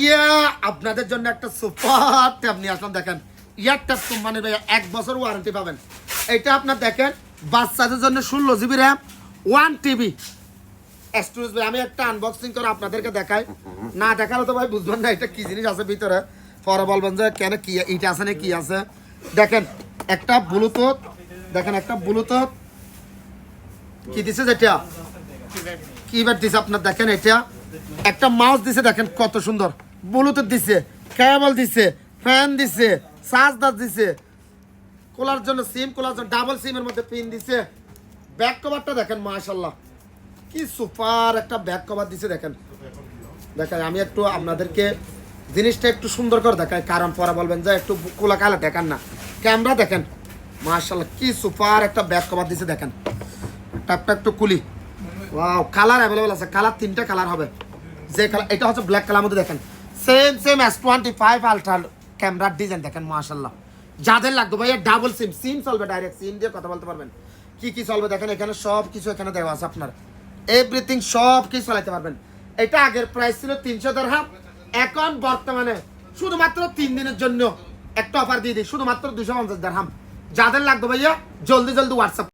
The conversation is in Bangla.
ভাইয়া আপনাদের জন্য একটা সুপার ট্যাব নিয়ে আসলাম। দেখেন ইয়ার ট্যাব কোম্পানির ভাইয়া 1 বছর ওয়ারেন্টি পাবেন। এটা আপনার দেখেন বাচ্চাদের জন্য 16 জিবি র্যাম 1 টিবি স্টোরেজ। ভাই আমি একটা আনবক্সিং করে আপনাদেরকে দেখাই, না দেখালে তো ভাই বুঝবেন না এটা কি জিনিস আছে ভিতরে, পরে বলবেন যে কেন কি এটা আছে না কি আছে। দেখেন একটা ব্লুটুথ, দেখেন একটা ব্লুটুথ কি দিছে, যেটা কিপ্যাড দিছে আপনার। দেখেন এটা একটা মাউস দিছে, দেখেন কত সুন্দর, ব্লুটুথ দিছে, কেবল দিছে, ফ্যান দিছে, চার্জার দিছে, খোলার জন্য সিম খোলার জন্য ডাবল সিমের মধ্যে পিন দিছে। ব্যাক কভারটা দেখেন মাশাআল্লাহ কি সুপার একটা ব্যাক কভার দিছে। দেখেন দেখেন আমি একটু আপনাদেরকে জিনিসটা একটু সুন্দর করে দেখাই, কারণ পরে বলবেন যে একটু কোলা কালা দেখান না। ক্যামেরা দেখেন মাশাআল্লাহ কি সুপার একটা ব্যাক কভার দিছে। দেখেন ট্যাপটা একটু কুলি, ওয়াও কালার অ্যাভেলেবল আছে, কালার 3টা কালার হবে। যে কালার এটা হচ্ছে ব্ল্যাক কালার মধ্যে, দেখেন সেম S25 আলট্রা ক্যামেরার ডিজাইন। দেখেন মাশাআল্লাহ যাদের লাগবে ভাইয়া ডাবল সিম চলবে, ডাইরেক্ট সিম দিয়ে কথা বলতে পারবেন। কি চলবে দেখেন এখানে সব কিছু এখানে দেওয়া আছে, আপনার এভরিথিং সব কিছু চালাতে পারবেন। এটা আগের প্রাইস ছিল 300 দিরহাম, এখন বর্তমানে শুধুমাত্র 3 দিনের জন্য একটা অফার দিয়ে দিই, শুধুমাত্র 250 দিরহাম। যাদের লাগবে ভাইয়া জলদি হোয়াটসঅ্যাপ